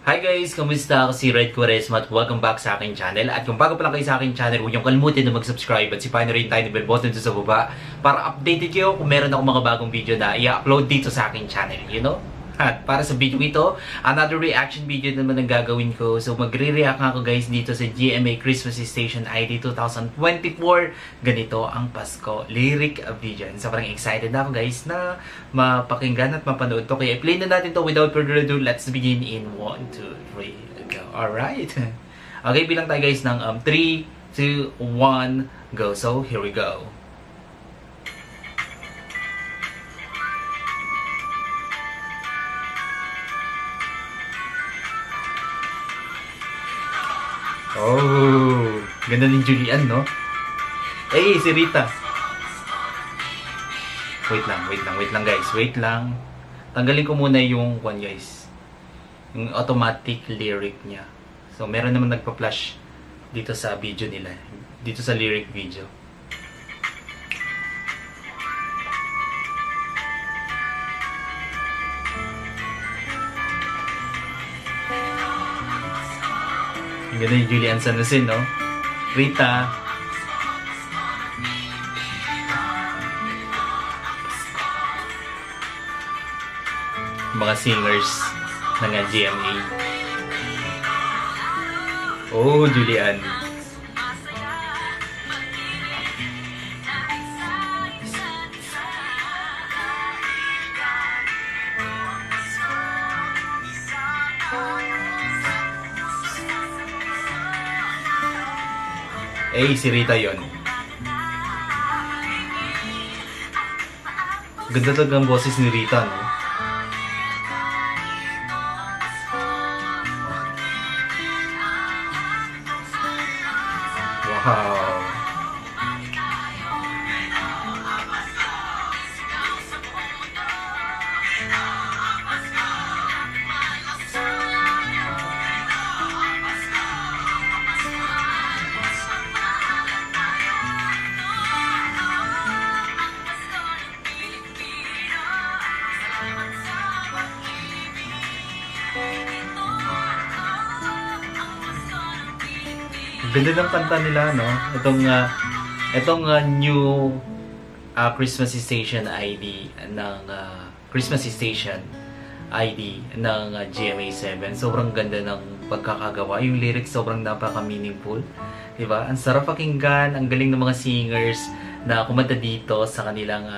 Hi guys! Kamusta? Ako si Red Quaresma at welcome back sa aking channel. At kung bago pa lang kayo sa aking channel, huwag niyong kalimutan na mag-subscribe at sipahin na rin tayo ng bell button dito sa baba para updated kayo kung meron akong mga bagong video na i-upload dito sa aking channel, you know? At para sa video ito, another reaction video naman ang gagawin ko. So magre-react ako guys dito sa GMA Christmas Station ID 2024. Ganito ang Pasko lyric video. And sobrang excited na ako guys na mapakinggan at mapanood to. Kaya play na natin to without further ado. Let's begin in 1, 2, 3, go. Alright. Okay, bilang tayo guys ng 3, 2, 1, go. So here we go. Oh, ganda ni Julian, no? Eh, si Rita. Wait lang guys. Wait lang. Tanggalin ko muna yung one guys. Yung automatic lyric niya. So, meron naman nagpa-flash dito sa video nila. Dito sa lyric video. Ang ganda yung Julian San Jose, no? Rita. Mga singers ng GMA. Oh, Julian. Eh, si Rita yon. Ganda talaga ang boses ni Rita, no? Wow! Ganda ng kanta nila, no? Itong new Christmas Station ID ng Christmas Station ID ng GMA7. Sobrang ganda ng pagkakagawa. Yung lyrics sobrang napaka-meaningful. Diba? Ang sarap pakinggan, ang galing ng mga singers na kumanta dito sa kanilang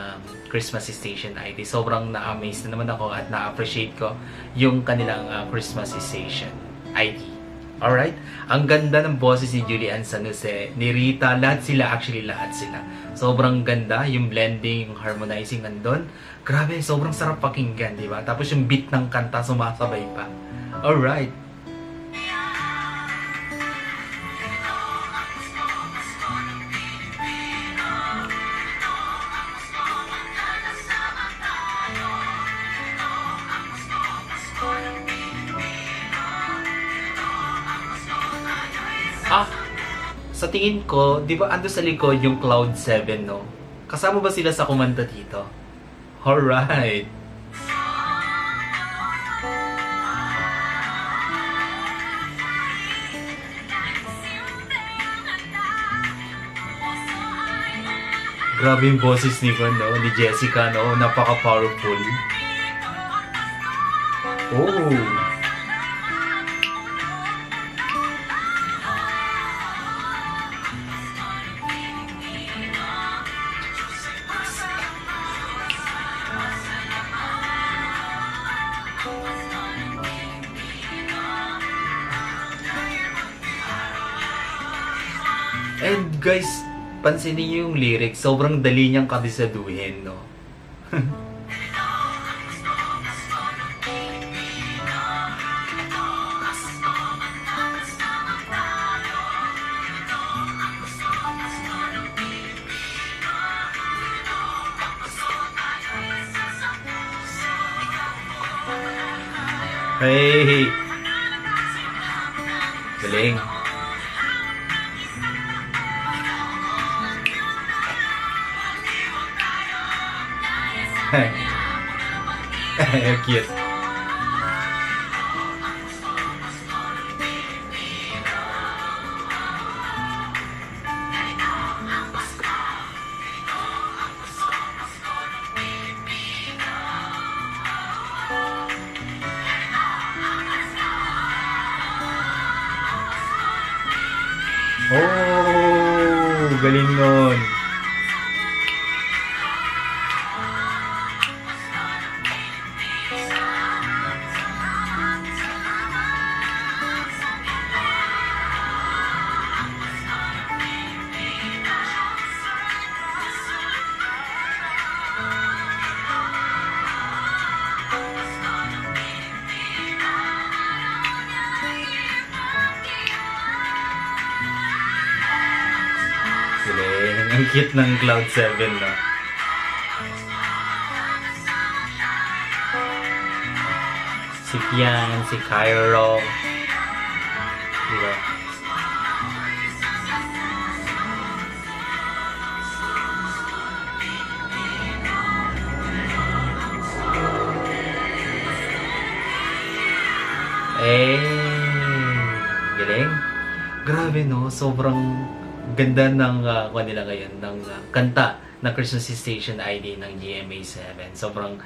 Christmas Station ID. Sobrang na-amaze na naman ako at na-appreciate ko yung kanilang Christmas Station ID. Alright? Ang ganda ng boses ni Julian San Jose, ni Rita, lahat sila. Sobrang ganda, yung blending, yung harmonizing nandun. Grabe, sobrang sarap pakinggan, di ba? Tapos yung beat ng kanta sumasabay pa. Alright. Sa tingin ko, di ba ando sa likod yung Cloud 7, no? Kasama ba sila sa kumanta dito? Alright! Grabe yung boses ni Jessica, no? Napaka-powerful. Oh! And guys, pansinin niyo yung lyrics, sobrang dali niyang kabisaduhin, no? Hey! Galing! Cute. Oh, galing nun. Galing. Ang cute ng Cloud 7, no? Si Pian, si Cairo. Diba? Eh, galing. Grabe, no? Sobrang ganda ng kuha nila ngayon, ng kanta ng Christmas Station ID ng GMA7. Sobrang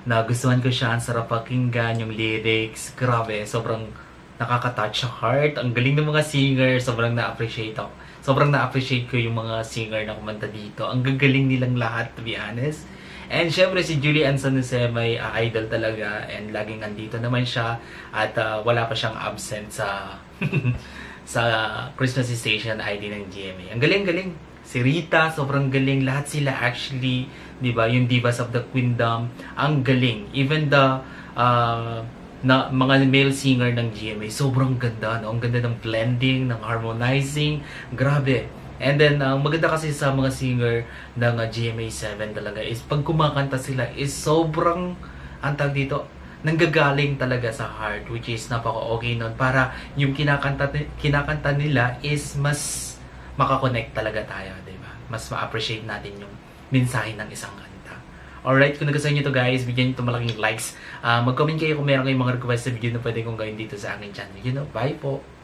nagustuhan ko siya. Ang sarap pakinggan, yung lyrics. Grabe, sobrang nakaka-touch sa heart. Ang galing ng mga singer. Sobrang na-appreciate ako. Sobrang na-appreciate ko yung mga singer na kumanta dito. Ang gagaling nilang lahat, to be honest. And syempre si Julie Ann San Jose may idol talaga, and laging nandito naman siya, at wala pa siyang absent sa sa Christmas Station ID ng GMA. Ang galing-galing. Si Rita, sobrang galing. Lahat sila actually, di ba? Yung Divas of the Queendom, ang galing. Even the na mga male singer ng GMA, sobrang ganda, no? Ang ganda ng blending, ng harmonizing. Grabe. And then, ang maganda kasi sa mga singer ng GMA7 talaga is pag kumakanta sila is sobrang, ang tawag dito, nanggagaling talaga sa heart, which is napaka-okay nun, para yung kinakanta nila is mas makakonect talaga tayo, diba? Mas ma-appreciate natin yung mensahe ng isang kanta. Alright, kung nagustuhan nyo to guys, bigyan nyo ito malaking likes. Mag-comment kayo kung meron kayong mga request sa video na pwede kong gawin dito sa aking channel. Bye po!